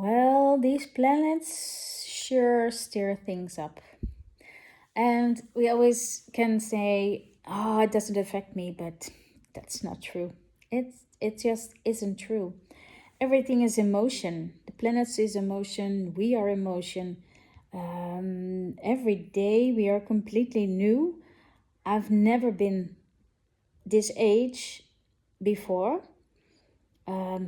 Well, these planets sure stir things up. And we always can say, oh, it doesn't affect me, but that's not true. It just isn't true. Everything is emotion. The planets is emotion. We are emotion. Every day we are completely new. I've never been this age before.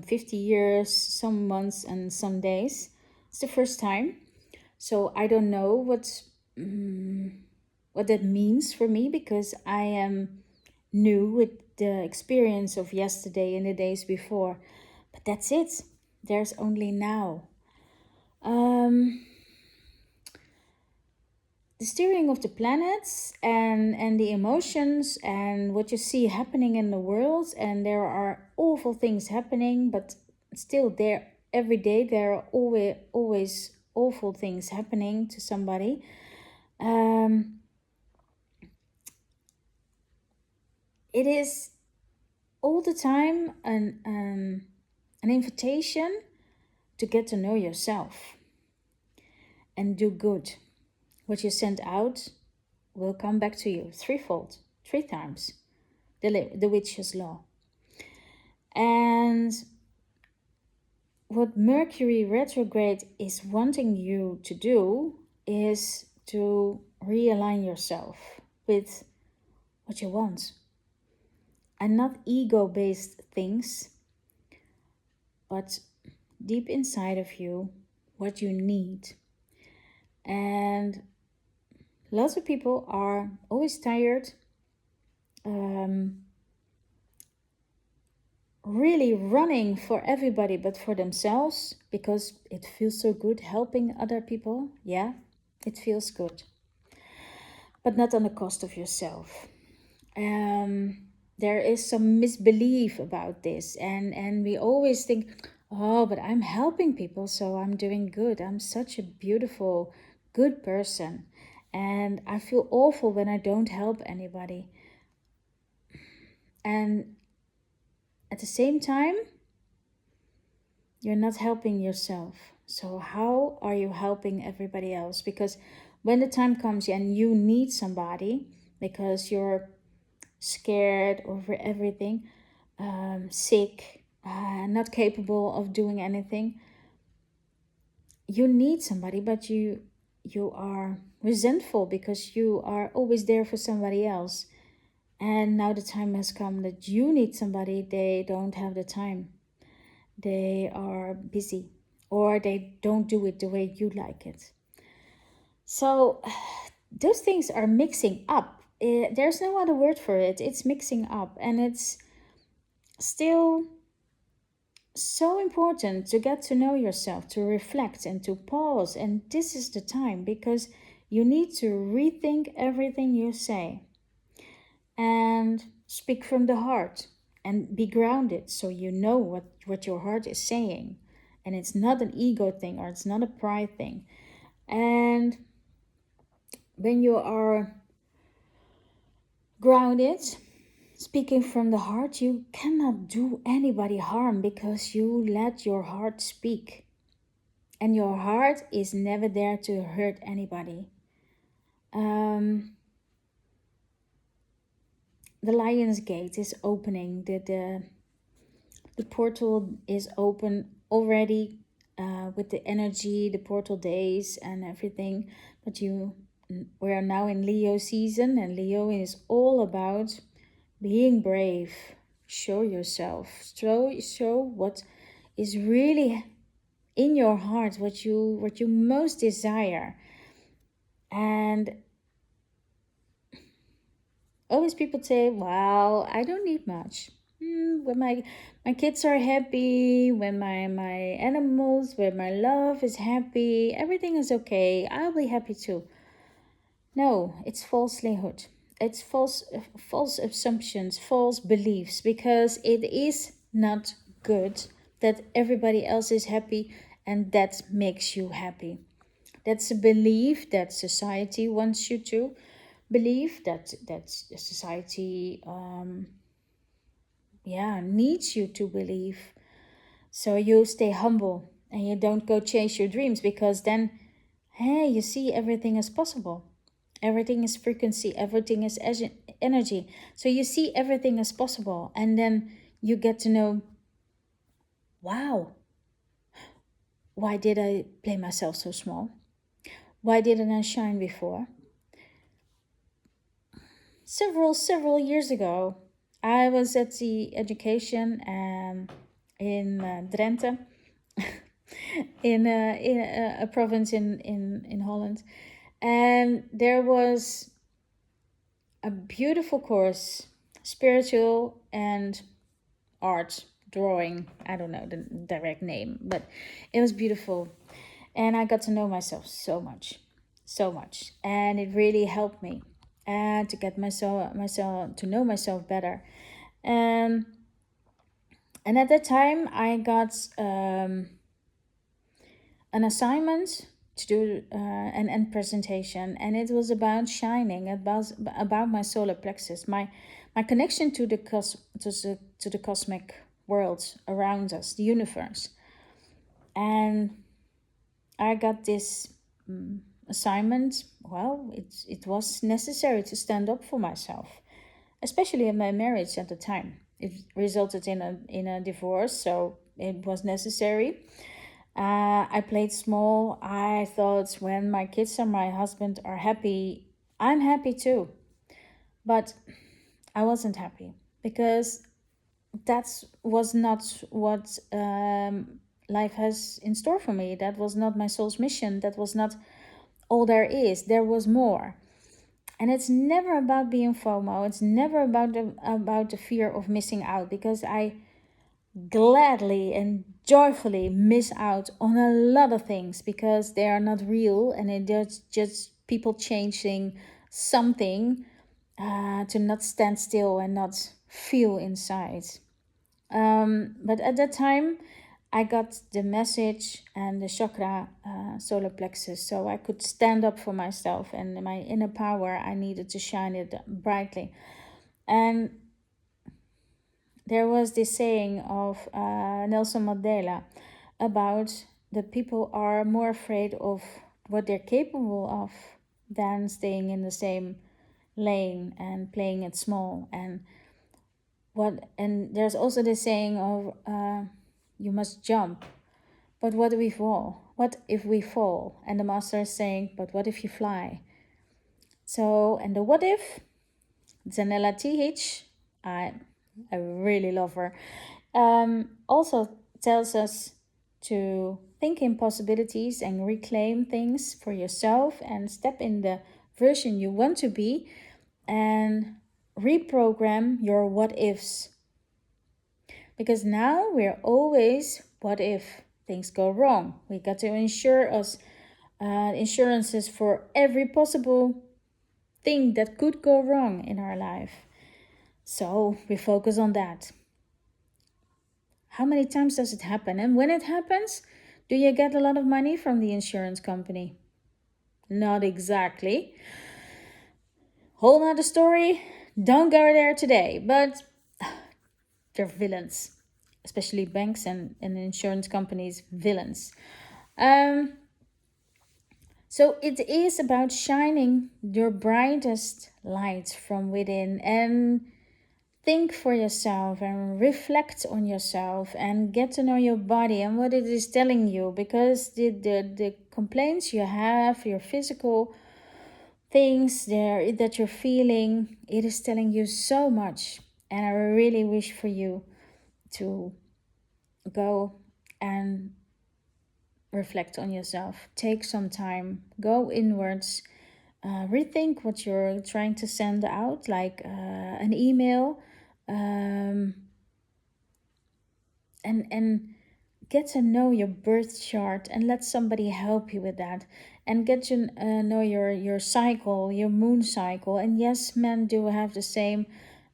50 years, some months, and some days. It's the first time. So I don't know what that means for me because I am new with the experience of yesterday and the days before. But that's it. There's only now. Um, the steering of the planets and the emotions and what you see happening in the world, and there are awful things happening, but still there every day there are always awful things happening to somebody. It is all the time an invitation to get to know yourself and do good. What you send out will come back to you threefold, three times. The witch's law. And what Mercury retrograde is wanting you to do is to realign yourself with what you want. And not ego-based things, but deep inside of you, what you need. And lots of people are always tired, really running for everybody but for themselves because it feels so good helping other people. Yeah, it feels good, but not on the cost of yourself. There is some misbelief about this, and we always think, oh, but I'm helping people, so I'm doing good. I'm such a beautiful, good person, and I feel awful when I don't help anybody. And at the same time, you're not helping yourself. So how are you helping everybody else? Because when the time comes and you need somebody because you're scared over everything, sick, not capable of doing anything, you need somebody, but you are resentful because you are always there for somebody else. And now the time has come that you need somebody, they don't have the time. They are busy or they don't do it the way you like it. So those things are mixing up. There's no other word for it. It's mixing up, and it's still so important to get to know yourself, to reflect and to pause. And this is the time because you need to rethink everything you say and speak from the heart and be grounded so you know what your heart is saying. And it's not an ego thing or it's not a pride thing. And when you are grounded, speaking from the heart, you cannot do anybody harm because you let your heart speak. And your heart is never there to hurt anybody. The Lion's Gate is opening. The portal is open already with the energy, the portal days and everything. But we are now in Leo season, and Leo is all about being brave. Show yourself. Show what is really in your heart, what you most desire. And always people say, well, I don't need much. When my kids are happy, when my animals, when my love is happy, everything is okay, I'll be happy too. No, it's falsehood. It's false assumptions, false beliefs, because it is not good that everybody else is happy and that makes you happy. That's a belief that society wants you to believe, that society needs you to believe. So you stay humble and you don't go chase your dreams, because then, hey, you see everything is possible. Everything is frequency, everything is energy. So you see everything is possible, and then you get to know, wow, why did I play myself so small? Why didn't I shine before? Several years ago, I was at the education in Drenthe, in a province in Holland, and there was a beautiful course, spiritual and art, drawing. I don't know the direct name, but it was beautiful, and I got to know myself so much, and it really helped me to get myself to know myself better. And and at that time, I got an assignment to do an end presentation, and it was about shining, about my solar plexus, my connection to the cosmic world around us, the universe. And I got this assignment. Well, it was necessary to stand up for myself, especially in my marriage at the time. It resulted in a divorce, so it was necessary. I played small. I thought, when my kids and my husband are happy, I'm happy too. But I wasn't happy, because that was not what life has in store for me. That was not my soul's mission. That was not all there is. There was more. And it's never about being FOMO. It's never about the fear of missing out, because I gladly and joyfully miss out on a lot of things, because they are not real, and it's just people changing something to not stand still and not feel inside. But at that time, I got the message and the chakra, solar plexus, so I could stand up for myself, and my inner power, I needed to shine it brightly. And there was this saying of Nelson Mandela about that people are more afraid of what they're capable of than staying in the same lane and playing it small. And there's also the saying of you must jump, but what if we fall? What if we fall? And the master is saying, but what if you fly? So, and the what if, Zanella TH, I really love her, also tells us to think in possibilities and reclaim things for yourself, and step in the version you want to be, and reprogram your what ifs. Because now we're always, what if things go wrong? We got to insure us insurances for every possible thing that could go wrong in our life. So we focus on that. How many times does it happen? And when it happens, do you get a lot of money from the insurance company? Not exactly. Whole nother story. Don't go there today. But they're villains, especially banks and insurance companies, villains. So it is about shining your brightest light from within, and think for yourself and reflect on yourself and get to know your body and what it is telling you, because the complaints you have, your physical things there that you're feeling, it is telling you so much. And I really wish for you to go and reflect on yourself. Take some time, go inwards, rethink what you're trying to send out, like an email, and get to know your birth chart, and let somebody help you with that, and get to know your cycle, your moon cycle. And yes, men do have the same,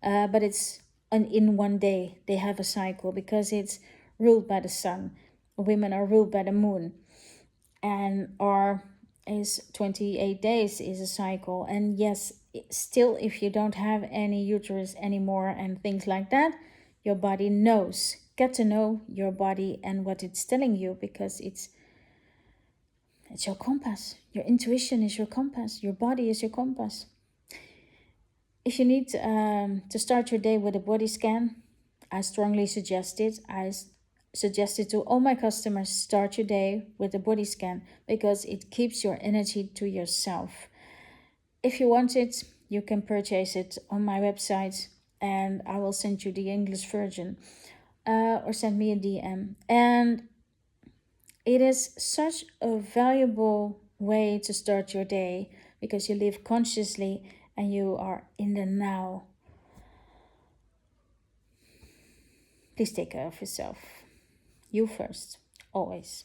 but it's in one day they have a cycle, because it's ruled by the sun. Women are ruled by the moon, and our is 28 days is a cycle. And yes, still, if you don't have any uterus anymore and things like that, your body knows, get to know your body and what it's telling you, because it's your compass. Your intuition is your compass. Your body is your compass. If you need to start your day with a body scan, I strongly suggest it. I suggest it to all my customers: start your day with a body scan, because it keeps your energy to yourself. If you want it, you can purchase it on my website, and I will send you the English version, or send me a DM. And it is such a valuable way to start your day, because you live consciously and you are in the now. Please take care of yourself. You first, always.